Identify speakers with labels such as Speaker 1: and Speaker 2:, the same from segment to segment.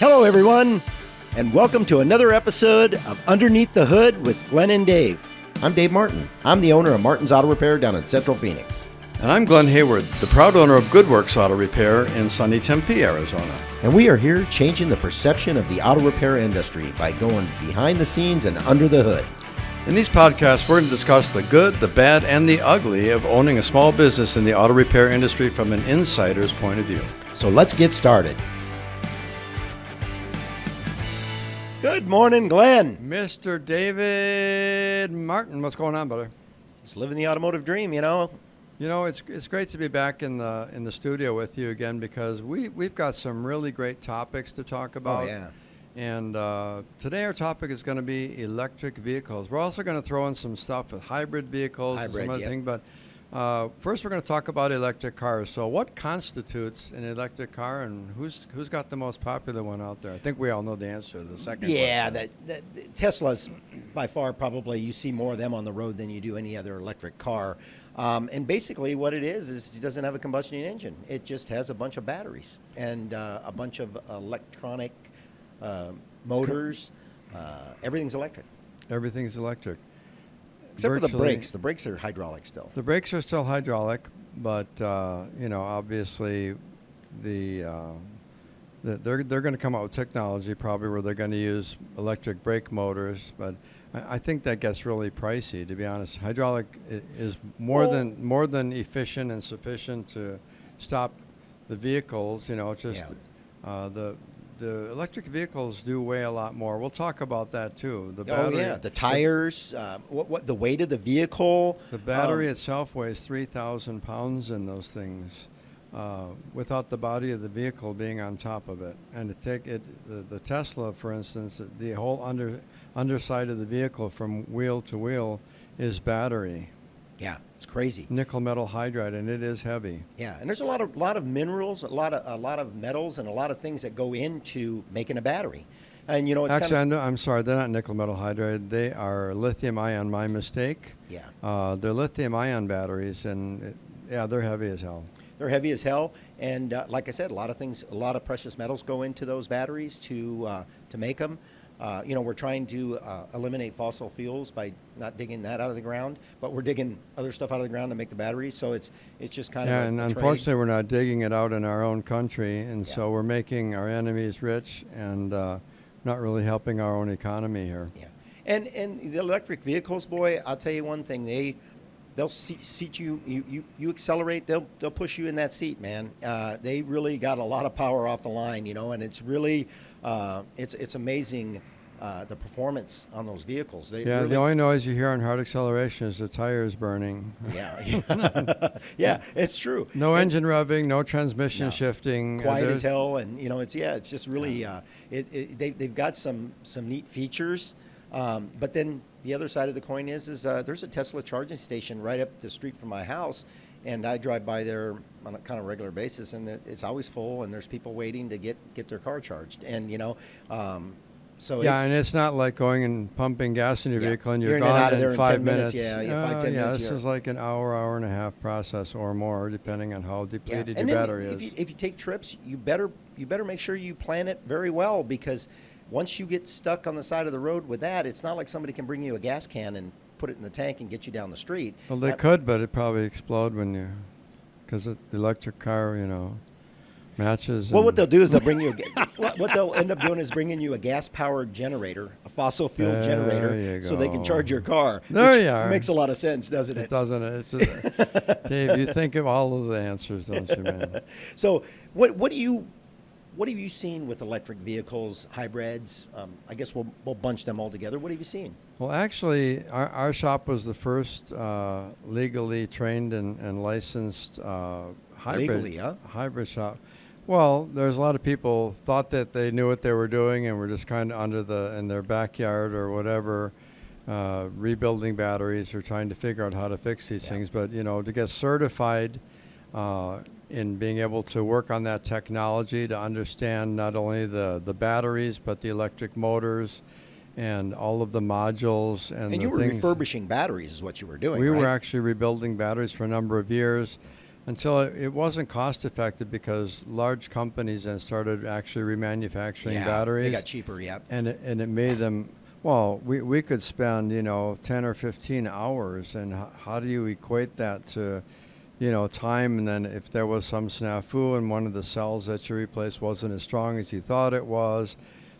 Speaker 1: Hello, everyone, and welcome to another episode of Underneath the Hood with Glen and Dave. I'm Dave Martin. I'm the owner of Martin's Auto Repair down in Central Phoenix.
Speaker 2: And I'm Glenn Hayward, the proud owner of Goodworks Auto Repair in sunny Tempe, Arizona.
Speaker 1: And we are here changing the perception of the auto repair industry by going behind the scenes and under the hood.
Speaker 2: In these podcasts, we're going to discuss the good, the bad, and the ugly of owning a small business in the auto repair industry from an insider's point of view.
Speaker 1: So let's get started. Good morning, Glenn.
Speaker 2: Mr. David Martin, what's going on, brother?
Speaker 1: Just living the automotive dream, you know.
Speaker 2: You know, it's great to be back in the studio with you again because we've got some really great topics to talk about.
Speaker 1: Oh, yeah.
Speaker 2: And today our topic is going to be electric vehicles. We're also going to throw in some stuff with hybrid vehicles and some other thing. But first we're going to talk about electric cars. So what constitutes an electric car, and who's got the most popular one out there? I think we all know the answer to the second question.
Speaker 1: Yeah, Tesla's by far probably, you see more of them on the road than you do any other electric car. And basically what it is it doesn't have a combustion engine. It just has a bunch of batteries and a bunch of electronic motors. Everything's electric.
Speaker 2: Everything's electric.
Speaker 1: Except for the brakes. The brakes are hydraulic still.
Speaker 2: The brakes are still hydraulic, but obviously they're going to come out with technology probably where they're going to use electric brake motors, but I think that gets really pricey, to be honest. Hydraulic is more than efficient and sufficient to stop the vehicles. The electric vehicles do weigh a lot more. We'll talk about that too. The battery,
Speaker 1: the tires, what the weight of the vehicle.
Speaker 2: The battery itself weighs 3,000 pounds in those things, without the body of the vehicle being on top of it. And the Tesla, for instance, the whole underside of the vehicle from wheel to wheel is battery.
Speaker 1: Yeah, it's crazy.
Speaker 2: Nickel metal hydride, and it is heavy.
Speaker 1: Yeah, and there's a lot of minerals, a lot of metals, and a lot of things that go into making a battery. And it's
Speaker 2: actually, I'm sorry, they're not nickel metal hydride. They are lithium ion. My mistake.
Speaker 1: Yeah.
Speaker 2: They're lithium ion batteries, and they're heavy as hell.
Speaker 1: They're heavy as hell, and like I said, a lot of precious metals go into those batteries to make them. We're trying to eliminate fossil fuels by not digging that out of the ground, but we're digging other stuff out of the ground to make the batteries. So it's just kind of
Speaker 2: and unfortunately we're not digging it out in our own country, and so we're making our enemies rich and not really helping our own economy here.
Speaker 1: Yeah, and the electric vehicles, boy, I'll tell you one thing: they'll seat you. You accelerate, they'll push you in that seat, man. They really got a lot of power off the line, and it's really it's amazing. The performance on those vehicles.
Speaker 2: The only noise you hear on hard acceleration is the tires burning.
Speaker 1: Yeah, yeah, it's true.
Speaker 2: No engine revving, no transmission shifting.
Speaker 1: Quiet as hell, and it's just really they've got some neat features. But then the other side of the coin is there's a Tesla charging station right up the street from my house, and I drive by there on a kind of regular basis, and it's always full, and there's people waiting to get their car charged, and So
Speaker 2: and it's not like going and pumping gas in your vehicle and you're
Speaker 1: gone
Speaker 2: out
Speaker 1: in
Speaker 2: 5 minutes.
Speaker 1: 5, 10 minutes.
Speaker 2: This is like an hour and a half process or more, depending on how depleted your battery is.
Speaker 1: If you take trips, you better make sure you plan it very well, because once you get stuck on the side of the road with that, it's not like somebody can bring you a gas can and put it in the tank and get you down the street.
Speaker 2: Well, they could, but it'd probably explode because the electric car, matches.
Speaker 1: Well, what they'll do is they'll bring you what they'll end up doing is bringing you a gas-powered generator, a fossil fuel generator, so they can charge your car.
Speaker 2: There you are.
Speaker 1: Makes a lot of sense, doesn't it?
Speaker 2: It doesn't. It's just, Dave, you think of all of the answers, don't you, man?
Speaker 1: So, what have you seen with electric vehicles, hybrids? I guess we'll bunch them all together. What have you seen?
Speaker 2: Well, actually, our shop was the first legally trained and licensed hybrid shop. Well, there's a lot of people thought that they knew what they were doing and were just kind of in their backyard or whatever, rebuilding batteries or trying to figure out how to fix these things. But, to get certified in being able to work on that technology, to understand not only the batteries, but the electric motors and all of the modules. And
Speaker 1: you were refurbishing batteries is what you were doing,
Speaker 2: We
Speaker 1: right?
Speaker 2: were actually rebuilding batteries for a number of years. until it wasn't cost effective because large companies then started actually remanufacturing
Speaker 1: Yeah,
Speaker 2: batteries.
Speaker 1: they got cheaper. Yep.
Speaker 2: And it made them, well, we could spend, 10 or 15 hours, and how do you equate that to, time? And then if there was some snafu and one of the cells that you replaced wasn't as strong as you thought it was,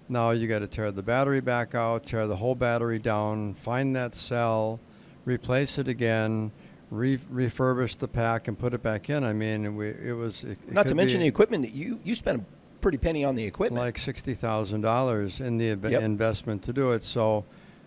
Speaker 2: now you got to tear the battery back out, tear the whole battery down, find that cell, replace it again, refurbish the pack and put it back in. I mean, it
Speaker 1: Not to
Speaker 2: could
Speaker 1: mention
Speaker 2: be
Speaker 1: the equipment that you spent a pretty penny on the equipment.
Speaker 2: like $60,000 in the
Speaker 1: Yep.
Speaker 2: investment to do it. So,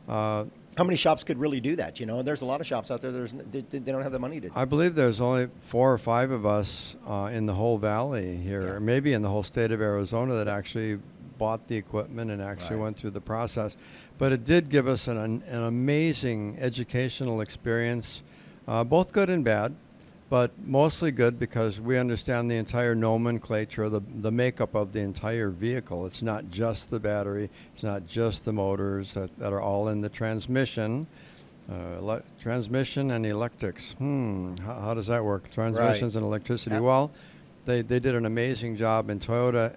Speaker 1: How many shops could really do that? There's a lot of shops out there. They don't have the money to.
Speaker 2: I believe there's only 4 or 5 of us in the whole valley here,
Speaker 1: Yeah.
Speaker 2: or maybe in the whole state of Arizona, that actually bought the equipment and actually
Speaker 1: Right.
Speaker 2: went through the process. But it did give us an amazing educational experience, both good and bad, but mostly good because we understand the entire nomenclature, the makeup of the entire vehicle. It's not just the battery, it's not just the motors that are all in the transmission. Transmission and electrics. How does that work? Transmissions and electricity.
Speaker 1: Yep.
Speaker 2: Well, they did an amazing job, and Toyota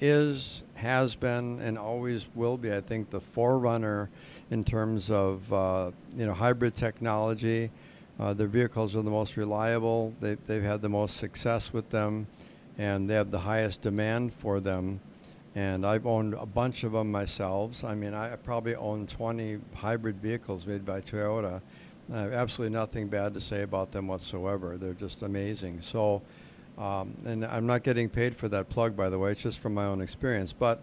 Speaker 2: has been, and always will be, I think, the forerunner in terms of hybrid technology. Their vehicles are the most reliable. They've had the most success with them, and they have the highest demand for them. And I've owned a bunch of them myself. I mean, I probably own 20 hybrid vehicles made by Toyota. I have absolutely nothing bad to say about them whatsoever. They're just amazing. So, and I'm not getting paid for that plug, by the way. It's just from my own experience. But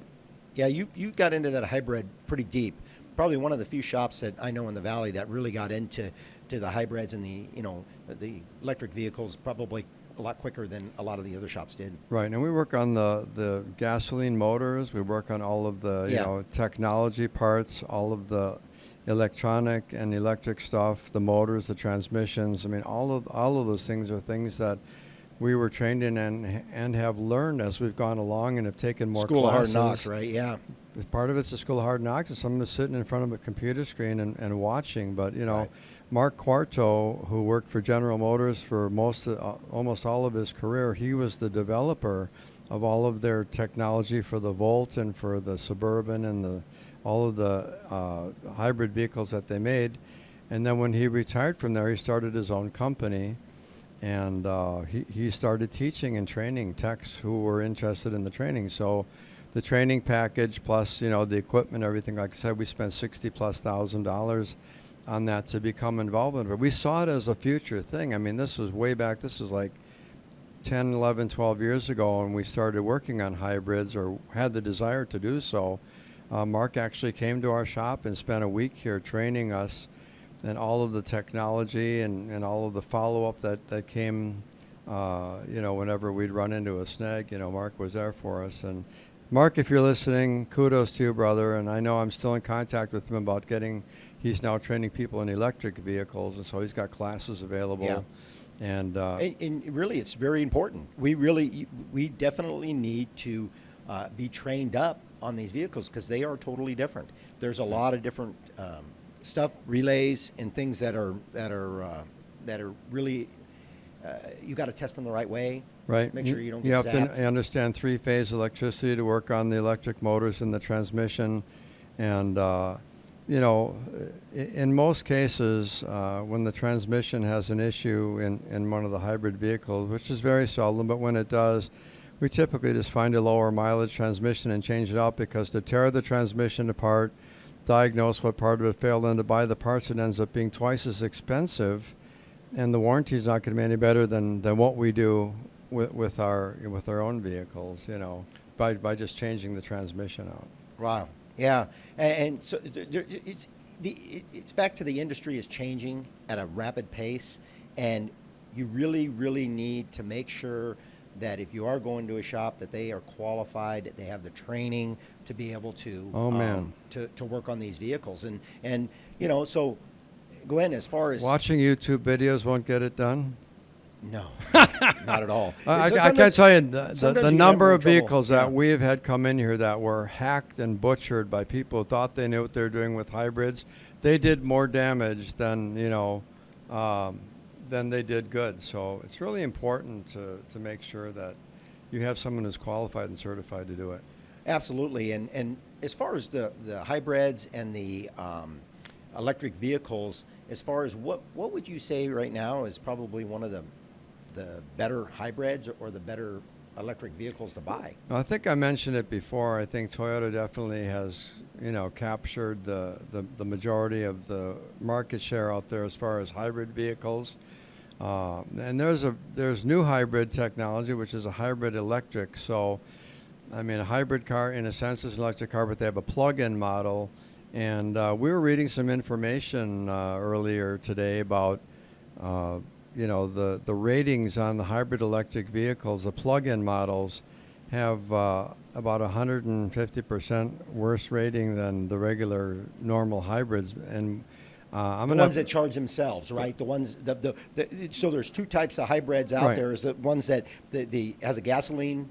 Speaker 1: Yeah, you got into that hybrid pretty deep. Probably one of the few shops that I know in the valley that really got into the hybrids and the electric vehicles probably a lot quicker than a lot of the other shops did.
Speaker 2: right, and we work on the gasoline motors. We work on all of the technology parts, all of the electronic and electric stuff, the motors, the transmissions. I mean, all of those things are things that we were trained in and have learned as we've gone along and have taken more
Speaker 1: School
Speaker 2: classes.
Speaker 1: of Hard Knocks, right? Yeah.
Speaker 2: Part of it's the School of Hard Knocks, and some of it's sitting in front of a computer screen and watching. But
Speaker 1: Right.
Speaker 2: Mark Quarto, who worked for General Motors for almost all of his career, he was the developer of all of their technology for the Volt and for the Suburban and all of the hybrid vehicles that they made. And then when he retired from there, he started his own company, and he started teaching and training techs who were interested in the training. So the training package plus the equipment, everything, like I said, we spent $60,000+ on that to become involved in it. But we saw it as a future thing. I mean, this was way back. This was like 10, 11, 12 years ago, and we started working on hybrids or had the desire to do so. Mark actually came to our shop and spent a week here training us and all of the technology and all of the follow-up that came, whenever we'd run into a snag. Mark was there for us. And Mark, if you're listening, kudos to you, brother. And I know I'm still in contact with him about he's now training people in electric vehicles, and so he's got classes available.
Speaker 1: Yeah.
Speaker 2: And
Speaker 1: And really, it's very important. We definitely need to be trained up on these vehicles because they are totally different. There's a lot of different stuff, relays, and things that are really you got to test them the right way.
Speaker 2: right,
Speaker 1: Make sure you don't get
Speaker 2: you have
Speaker 1: zapped.
Speaker 2: to understand three-phase electricity to work on the electric motors and the transmission. And in most cases, when the transmission has an issue in one of the hybrid vehicles, which is very seldom, but when it does, we typically just find a lower mileage transmission and change it out, because to tear the transmission apart, diagnose what part of it failed, and to buy the parts, it ends up being twice as expensive, and the warranty is not going to be any better than what we do with our own vehicles, by just changing the transmission out.
Speaker 1: Wow. Yeah. And so it's back to the industry is changing at a rapid pace, and you really, really need to make sure that if you are going to a shop that they are qualified, that they have the training to be able to to work on these vehicles. And so Glenn, as far as
Speaker 2: Watching YouTube videos won't get it done.
Speaker 1: no, not at all.
Speaker 2: I
Speaker 1: Sometimes-
Speaker 2: can't tell you
Speaker 1: sometimes
Speaker 2: the
Speaker 1: you can have
Speaker 2: number
Speaker 1: more
Speaker 2: of
Speaker 1: trouble.
Speaker 2: vehicles
Speaker 1: Yeah.
Speaker 2: that we have had come in here that were hacked and butchered by people who thought they knew what they were doing with hybrids. They did more damage than then they did good. So it's really important to make sure that you have someone who's qualified and certified to do it.
Speaker 1: Absolutely. And as far as the hybrids and the electric vehicles, as far as what would you say right now is probably one of the better hybrids or the better electric vehicles to buy?
Speaker 2: I think I mentioned it before. I think Toyota definitely has, captured the majority of the market share out there as far as hybrid vehicles. And there's new hybrid technology, which is a hybrid electric. So, I mean, a hybrid car in a sense is an electric car, but they have a plug-in model. And we were reading some information earlier today about the ratings on the hybrid electric vehicles. The plug-in models have about 150% worse rating than the regular normal hybrids. And
Speaker 1: the ones that charge themselves, right? The ones so there's two types of hybrids out
Speaker 2: Right.
Speaker 1: there. Is the ones that the has a gasoline,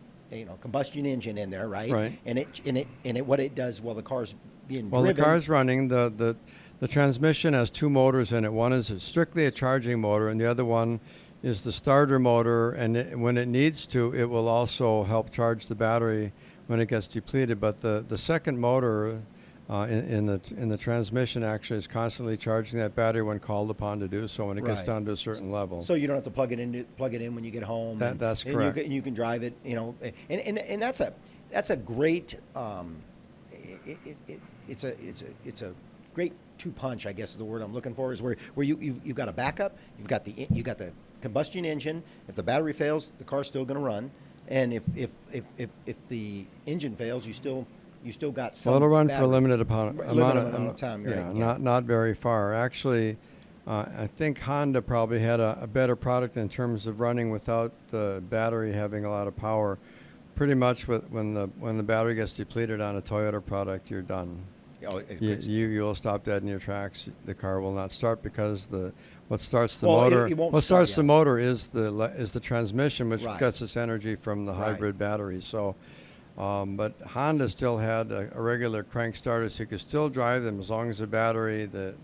Speaker 1: combustion engine in there, right?
Speaker 2: Right.
Speaker 1: And it what it does while the car's being
Speaker 2: Well,
Speaker 1: driven.
Speaker 2: the car's running. The transmission has two motors in it. One is strictly a charging motor, and the other one is the starter motor. And when it needs to, it will also help charge the battery when it gets depleted. But the second motor in the transmission actually is constantly charging that battery when called upon to do so when it gets
Speaker 1: Right.
Speaker 2: down to a certain level.
Speaker 1: So you don't have to plug it in when you get home.
Speaker 2: That's
Speaker 1: and
Speaker 2: correct.
Speaker 1: You can drive it, and that's a great it's a great two-punch, I guess is the word I'm looking for, is where you've got a backup, you've got the combustion engine. If the battery fails, the car's still going to run, and if the engine fails, you still got some.
Speaker 2: Well, it'll run
Speaker 1: battery.
Speaker 2: for a limited amount
Speaker 1: of time.
Speaker 2: Yeah,
Speaker 1: Right?
Speaker 2: not very far. Actually, I think Honda probably had a better product in terms of running without the battery having a lot of power. Pretty much when the battery gets depleted on a Toyota product, you're done.
Speaker 1: Oh,
Speaker 2: You'll stop dead in your tracks. The car will not start because what starts the
Speaker 1: Well,
Speaker 2: motor.
Speaker 1: it won't
Speaker 2: What
Speaker 1: start,
Speaker 2: starts the motor is the transmission, which
Speaker 1: Right.
Speaker 2: gets its energy from the
Speaker 1: Right.
Speaker 2: hybrid battery. So, but Honda still had a regular crank starter, so you could still drive them as long as the battery, the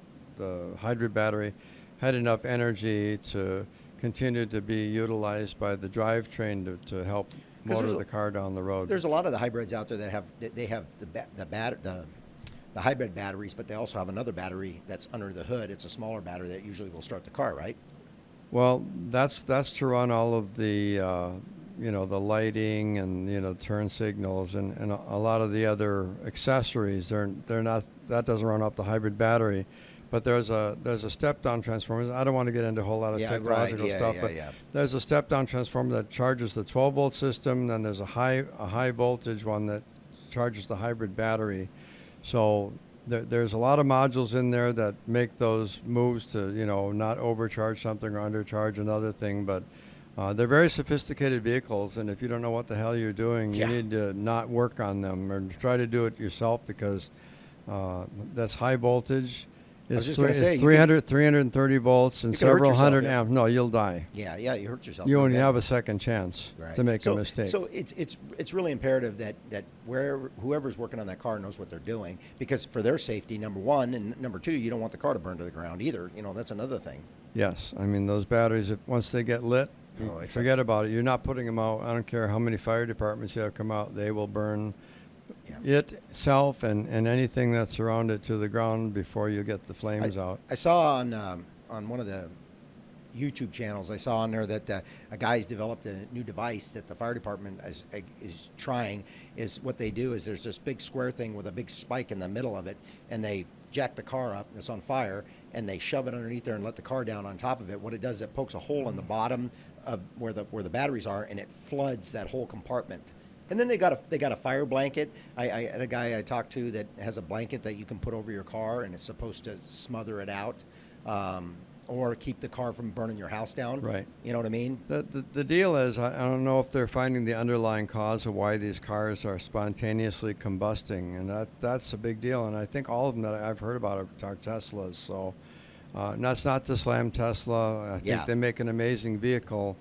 Speaker 2: hybrid battery, had enough energy to continue to be utilized by the drivetrain to help motor the car down the road.
Speaker 1: There's a lot of the hybrids out there that have the hybrid batteries, but they also have another battery that's under the hood. It's a smaller battery that usually will start the car, right?
Speaker 2: Well, that's to run all of the the lighting and turn signals and a lot of the other accessories. They're not, that doesn't run off the hybrid battery, but there's a step down transformer. I don't want to get into a whole lot of technological stuff, but there's a step down transformer that charges the 12 volt system. Then there's a high voltage one that charges the hybrid battery. So there's a lot of modules in there that make those moves to not overcharge something or undercharge another thing, but they're very sophisticated vehicles, and if you don't know what the hell you're doing, you need to not work on them or try to do it yourself, because that's high voltage. It's 330 volts and several hundred amps. No, you'll die.
Speaker 1: Yeah, you hurt yourself.
Speaker 2: You only have a second chance to make a mistake.
Speaker 1: So it's really imperative that whoever's working on that car knows what they're doing, because for their safety, number one, and number two, you don't want the car to burn to the ground either. That's another thing.
Speaker 2: Yes, I mean those batteries, once they get lit, forget about it. You're not putting them out. I don't care how many fire departments you have come out; they will burn itself and anything that's around it to the ground before you get the flames out.
Speaker 1: I saw on one of the YouTube channels, I saw on there that a guy's developed a new device that the fire department is trying. Is what they do is there's this big square thing with a big spike in the middle of it, and they jack the car up, and it's on fire, and they shove it underneath there and let the car down on top of it. What it does is it pokes a hole in the bottom of where the batteries are, and it floods that whole compartment. And then they got a fire blanket. I had a guy I talked to that has a blanket that you can put over your car, and it's supposed to smother it out, or keep the car from burning your house down.
Speaker 2: Right.
Speaker 1: You know what I mean?
Speaker 2: The deal is, I don't know if they're finding the underlying cause of why these cars are spontaneously combusting, and that's a big deal. And I think all of them that I've heard about are Teslas. So that's not to slam Tesla. I think they make an amazing vehicle,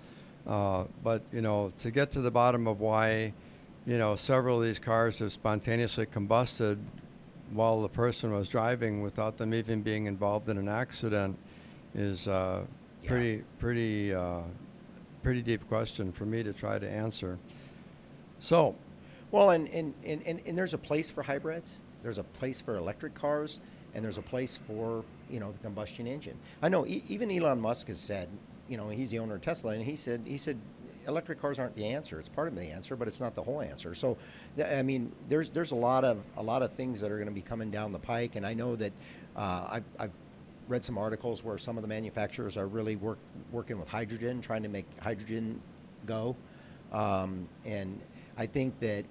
Speaker 2: but to get to the bottom of why several of these cars have spontaneously combusted while the person was driving without them even being involved in an accident is
Speaker 1: Yeah.
Speaker 2: Pretty deep question for me to try to answer. So,
Speaker 1: Well, and there's a place for hybrids. There's a place for electric cars, and there's a place for the combustion engine. I know even Elon Musk has said, he's the owner of Tesla, and he said electric cars aren't the answer. It's part of the answer, but it's not the whole answer. So, I mean, there's a lot of things that are going to be coming down the pike, and I know that I've read some articles where some of the manufacturers are really working with hydrogen, trying to make hydrogen go, and I think that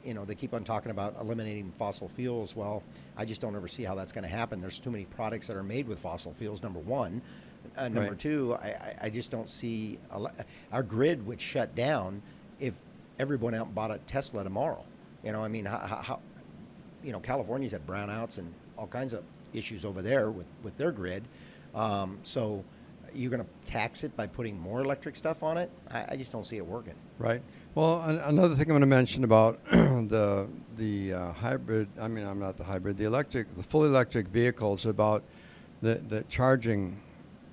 Speaker 1: they keep on talking about eliminating fossil fuels. Well, I just don't ever see how that's going to happen. There's too many products that are made with fossil fuels, number one. Number
Speaker 2: right.
Speaker 1: two, I just don't see our grid would shut down if everyone out bought a Tesla tomorrow. I mean, how California's had brownouts and all kinds of issues over there with their grid. So you're going to tax it by putting more electric stuff on it? I just don't see it working.
Speaker 2: Right. Well, another thing I'm going to mention about the hybrid. I mean, I'm not the hybrid. The fully electric vehicles, about the charging,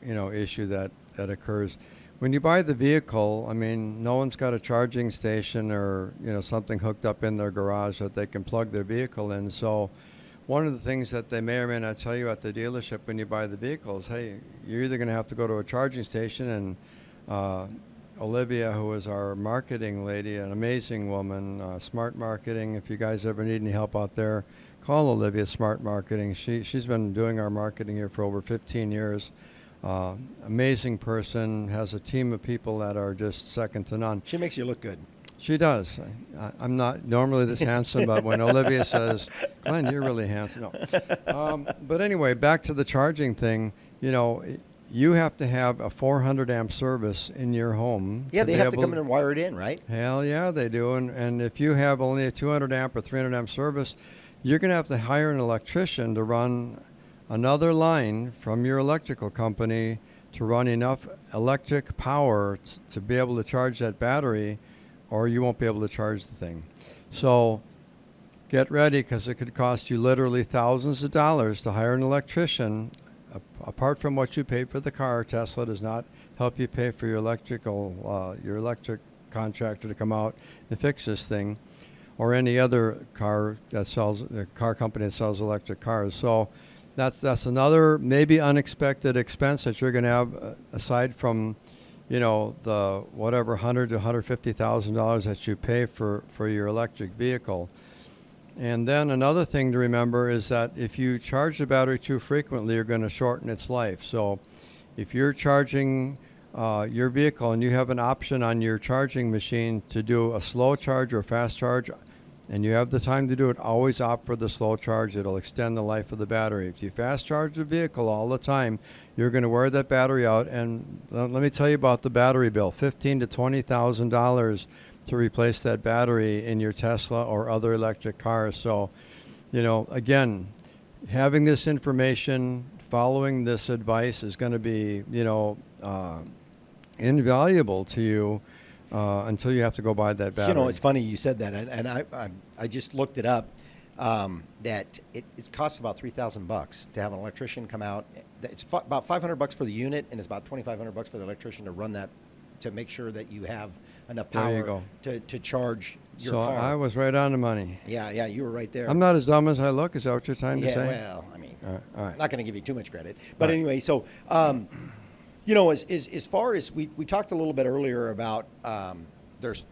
Speaker 2: issue that occurs when you buy the vehicle. I mean, no one's got a charging station or something hooked up in their garage that they can plug their vehicle in. So, one of the things that they may or may not tell you at the dealership when you buy the vehicle is, hey, you're either going to have to go to a charging station, and Olivia, who is our marketing lady, an amazing woman, smart marketing. If you guys ever need any help out there, call Olivia Smart Marketing. She's been doing our marketing here for over 15 years. Amazing person, has a team of people that are just second to none.
Speaker 1: She makes you look good.
Speaker 2: She does. I'm not normally this handsome, but when Olivia says, Glenn, you're really handsome. No. But anyway, back to the charging thing, you have to have a 400 amp service in your home.
Speaker 1: Yeah, they have to come in and wire it in, right?
Speaker 2: Hell yeah, they do. And if you have only a 200 amp or 300 amp service, you're going to have to hire an electrician to run another line from your electrical company to run enough electric power to be able to charge that battery, or you won't be able to charge the thing. So get ready, because it could cost you literally thousands of dollars to hire an electrician. Apart from what you paid for the car, Tesla does not help you pay for your electric contractor to come out and fix this thing, or any other car company that sells electric cars. So that's another maybe unexpected expense that you're going to have, aside from the whatever $100,000 to $150,000 that you pay for your electric vehicle. And then another thing to remember is that if you charge the battery too frequently, you're going to shorten its life. So if you're charging your vehicle and you have an option on your charging machine to do a slow charge or fast charge, and you have the time to do it, always opt for the slow charge. It'll extend the life of the battery. If you fast charge the vehicle all the time, you're going to wear that battery out. And let me tell you about the battery bill: $15,000 to $20,000 to replace that battery in your Tesla or other electric cars. So, again, having this information, following this advice is going to be, invaluable to you until you have to go buy that battery.
Speaker 1: It's funny you said that, and I just looked it up. That it costs about $3,000 to have an electrician come out. It's about $500 for the unit, and it's about $2,500 for the electrician to run that, to make sure that you have enough power to charge your car.
Speaker 2: So I was right on the money.
Speaker 1: Yeah, you were right there.
Speaker 2: I'm not as dumb as I look. Is that what you're trying to say?
Speaker 1: Well, I mean,
Speaker 2: all right.
Speaker 1: I'm not going to give you too much credit. But
Speaker 2: Right.
Speaker 1: anyway, so, as far as we talked a little bit earlier about there's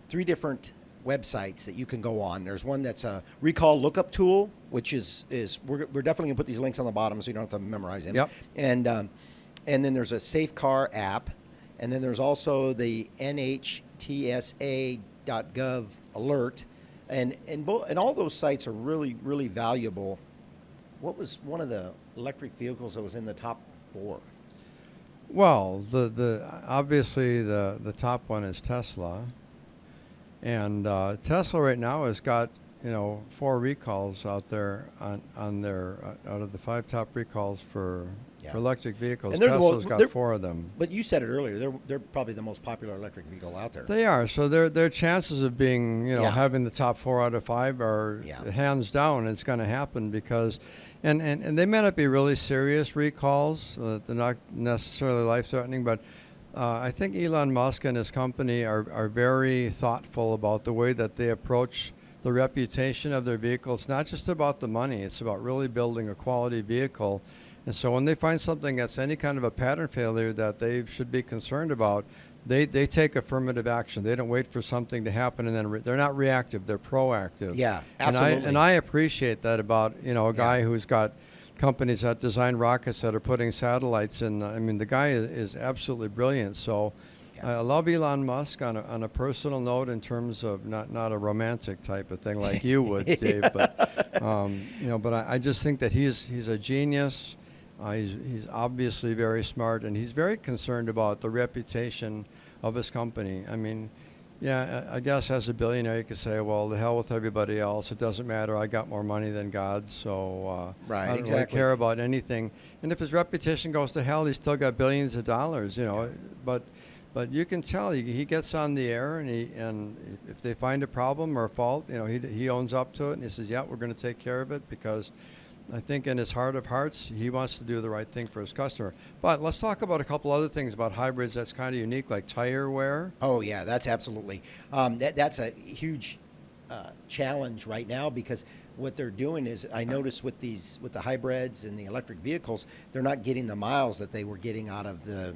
Speaker 1: 3 different websites that you can go on. There's one that's a recall lookup tool, which is we're definitely going to put these links on the bottom so you don't have to memorize them.
Speaker 2: Yep.
Speaker 1: And then there's a Safe Car app. And then there's also the NHTSA.gov alert, and all those sites are really, really valuable. What was one of the electric vehicles that was in the top 4?
Speaker 2: Well, obviously the top one is Tesla, and Tesla right now has got 4 recalls out there on their out of the 5 top recalls for
Speaker 1: Yeah.
Speaker 2: for electric vehicles.
Speaker 1: And they're the
Speaker 2: Tesla's
Speaker 1: they're-
Speaker 2: got 4 of them.
Speaker 1: But you said it earlier. They're probably the most popular electric vehicle out there.
Speaker 2: They are. So their chances of being,
Speaker 1: Yeah.
Speaker 2: having the top 4 out of 5 are
Speaker 1: Yeah.
Speaker 2: hands down. It's going to happen because, and they may not be really serious recalls. They're not necessarily life-threatening, but I think Elon Musk and his company are very thoughtful about the way that they approach the reputation of their vehicle. It's not just about the money. It's about really building a quality vehicle. And so when they find something that's any kind of a pattern failure that they should be concerned about, they take affirmative action. They don't wait for something to happen and then they're not reactive. They're proactive.
Speaker 1: Yeah, absolutely.
Speaker 2: And I appreciate that about a guy who's got companies that design rockets that are putting satellites in. I mean, the guy is absolutely brilliant. So I love Elon Musk on a personal note in terms of not a romantic type of thing like you would, Dave. But but I just think that he's a genius. He's obviously very smart, and he's very concerned about the reputation of his company. I mean, I guess as a billionaire, you could say, well, the hell with everybody else. It doesn't matter. I got more money than God, so
Speaker 1: Right,
Speaker 2: I don't really
Speaker 1: exactly.
Speaker 2: care about anything. And if his reputation goes to hell, he's still got billions of dollars, But you can tell he gets on the air, and if they find a problem or a fault, he owns up to it, and he says, yeah, we're going to take care of it, because I think in his heart of hearts, he wants to do the right thing for his customer. But let's talk about a couple other things about hybrids that's kind of unique, like tire wear.
Speaker 1: Oh yeah, that's absolutely. That's a huge challenge right now, because what they're doing is, I notice with the hybrids and the electric vehicles, they're not getting the miles that they were getting out of the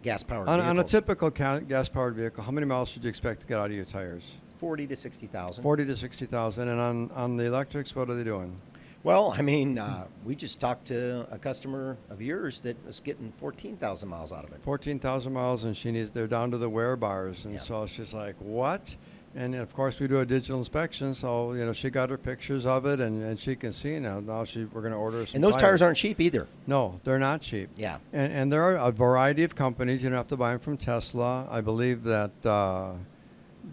Speaker 1: gas-powered vehicles.
Speaker 2: On a typical gas-powered vehicle, how many miles should you expect to get out of your tires?
Speaker 1: 40 to 60,000.
Speaker 2: 40 to 60,000. And on the electrics, what are they doing?
Speaker 1: Well, I mean, we just talked to a customer of yours that was getting 14,000 miles out of it.
Speaker 2: 14,000 miles, and they're down to the wear bars. And so she's like, what? And of course, we do a digital inspection. So, she got her pictures of it, and she can see now. Now we're going to order some
Speaker 1: And those tires aren't cheap either.
Speaker 2: No, they're not cheap.
Speaker 1: Yeah.
Speaker 2: And there are a variety of companies. You don't have to buy them from Tesla. I believe that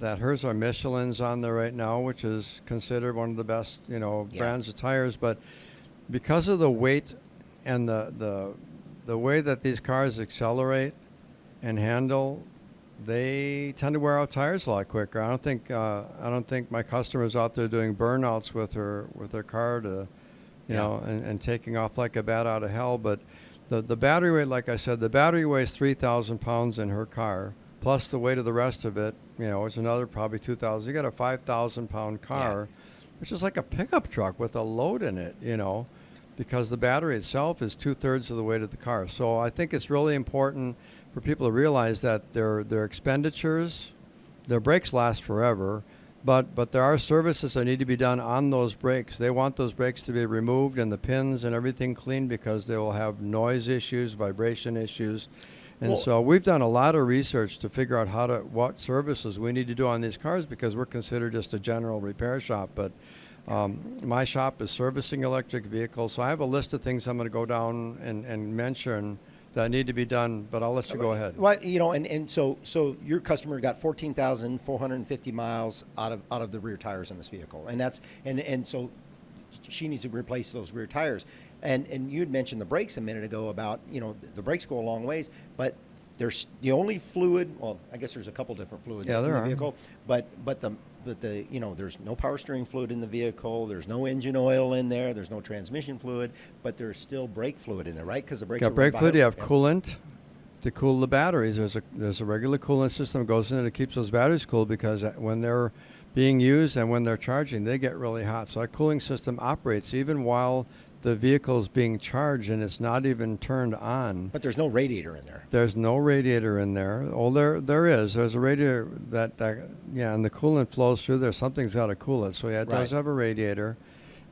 Speaker 2: hers are Michelin's on there right now, which is considered one of the best, brands of tires. But because of the weight and the way that these cars accelerate and handle, they tend to wear out tires a lot quicker. I don't think my customer's out there doing burnouts with her car to, and taking off like a bat out of hell. But the battery weight, like I said, the battery weighs 3,000 pounds in her car, plus the weight of the rest of it. It's another probably 2,000. You got a 5,000 pound car, which is like a pickup truck with a load in it, because the battery itself is 2/3 of the weight of the car. So I think it's really important for people to realize that their expenditures, their brakes last forever, but there are services that need to be done on those brakes. They want those brakes to be removed and the pins and everything cleaned, because they will have noise issues, vibration issues. And so we've done a lot of research to figure out what services we need to do on these cars, because we're considered just a general repair shop. But my shop is servicing electric vehicles, so I have a list of things I'm going to go down and mention that need to be done, but I'll let you go ahead.
Speaker 1: Well, and so your customer got 14,450 miles out of the rear tires in this vehicle, and so she needs to replace those rear tires. And you had mentioned the brakes a minute ago about, the brakes go a long ways, but there's the only fluid. Well, I guess there's a couple different fluids in the vehicle, but there's no power steering fluid in the vehicle. There's no engine oil in there. There's no transmission fluid, but there's still brake fluid in there, right? Because the brakes.
Speaker 2: Got brake fluid. You have coolant to cool the batteries. There's a regular coolant system that goes in and it keeps those batteries cool, because when they're being used and when they're charging, they get really hot. So that cooling system operates even while the vehicle is being charged and it's not even turned on.
Speaker 1: But there's no radiator in there.
Speaker 2: There's no radiator in there. Oh, there is. There's a radiator and the coolant flows through there. Something's got to cool it. So it does have a radiator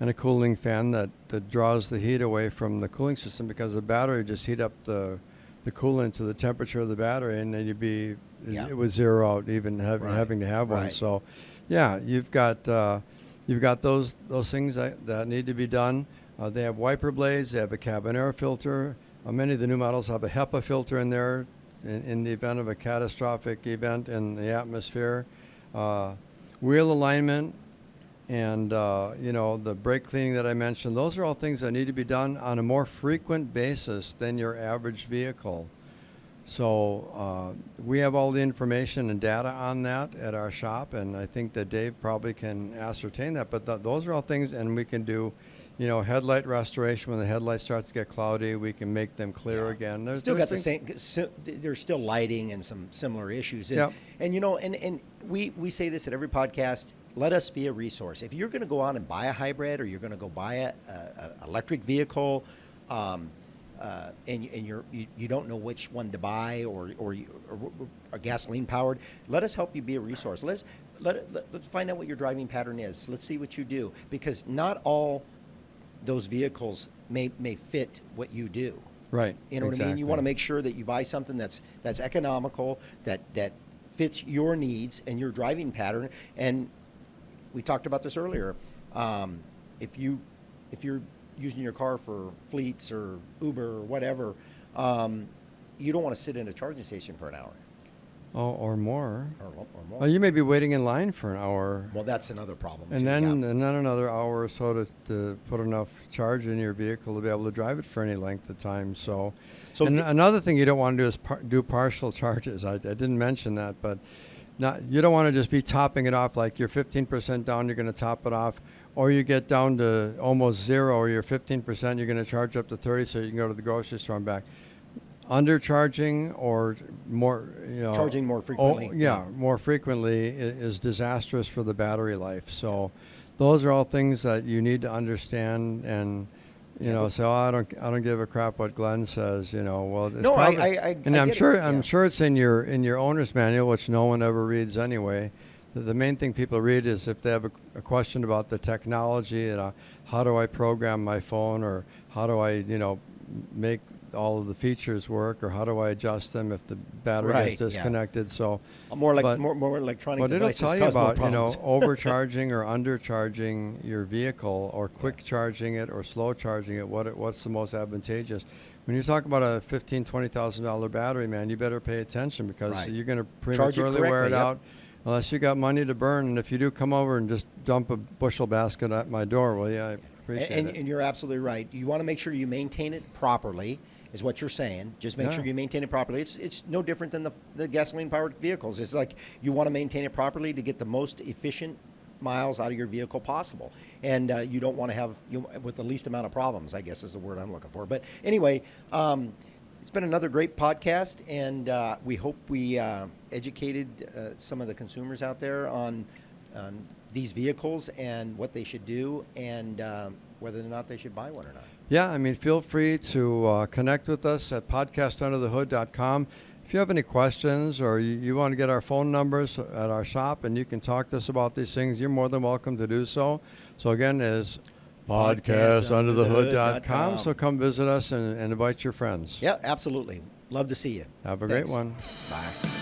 Speaker 2: and a cooling fan that draws the heat away from the cooling system, because the battery just heat up the coolant to the temperature of the battery, and then it would zero out even having to have one. So, you've got those things that need to be done. They have wiper blades. They have a cabin air filter. Many of the new models have a HEPA filter in there in the event of a catastrophic event in the atmosphere. Wheel alignment. and the brake cleaning that I mentioned, those are all things that need to be done on a more frequent basis than your average vehicle. So we have all the information and data on that at our shop, and I think that Dave probably can ascertain that. But those are all things, and we can do, headlight restoration when the headlight starts to get cloudy. We can make them clear again.
Speaker 1: There's got the same. There's still lighting and some similar issues. And,
Speaker 2: Yep.
Speaker 1: and we say this at every podcast. Let us be a resource. If you're going to go out and buy a hybrid, or you're going to go buy a electric vehicle, and you don't know which one to buy, or gasoline powered, let us help you be a resource. Let's find out what your driving pattern is. Let's see what you do, because not all those vehicles may fit what you do.
Speaker 2: Right.
Speaker 1: You know what I mean? You want to make sure that you buy something that's economical, that fits your needs and your driving pattern. And we talked about this earlier. If you're using your car for fleets or Uber or whatever, you don't want to sit in a charging station for an hour.
Speaker 2: Oh, or more.
Speaker 1: Or more.
Speaker 2: Well, you may be waiting in line for an hour.
Speaker 1: Well, that's another problem.
Speaker 2: And then another hour or so to put enough charge in your vehicle to be able to drive it for any length of time. So another thing you don't want to do is do partial charges. I didn't mention that, but you don't want to just be topping it off, like you're 15% down, you're going to top it off, or you get down to almost zero, or you're 15%, you're going to charge up to 30 so you can go to the grocery store and back. Undercharging or more,
Speaker 1: charging more frequently.
Speaker 2: More frequently is disastrous for the battery life. So those are all things that you need to understand, and so I don't give a crap what Glenn says. Well, it's
Speaker 1: no,
Speaker 2: probably,
Speaker 1: and
Speaker 2: I'm sure it's in your owner's manual, which no one ever reads anyway. The main thing people read is if they have a question about the technology, how do I program my phone, or how do I make all of the features work, or how do I adjust them if the battery gets disconnected? So
Speaker 1: more electronic
Speaker 2: but
Speaker 1: devices
Speaker 2: it'll tell you about
Speaker 1: problems.
Speaker 2: overcharging or undercharging your vehicle, or quick charging it or slow charging it. What's the most advantageous? When you talk about a $15,000-$20,000 battery, man, you better pay attention, because you're going to prematurely wear it out unless you got money to burn. And if you do come over and just dump a bushel basket at my door, well, yeah, I appreciate it.
Speaker 1: And you're absolutely right. You want to make sure you maintain it properly, is what you're saying. Just make sure you maintain it properly. It's no different than the gasoline-powered vehicles. It's like you want to maintain it properly to get the most efficient miles out of your vehicle possible. And you don't want to have, with the least amount of problems, I guess is the word I'm looking for. But anyway, it's been another great podcast, and we hope we educated some of the consumers out there on these vehicles and what they should do, and whether or not they should buy one or not.
Speaker 2: Yeah, I mean, feel free to connect with us at podcastunderthehood.com. If you have any questions, or you want to get our phone numbers at our shop and you can talk to us about these things, you're more than welcome to do so. So again, is podcastunderthehood.com. So come visit us and invite your friends.
Speaker 1: Yeah, absolutely. Love to see you.
Speaker 2: Have a great one.
Speaker 1: Bye.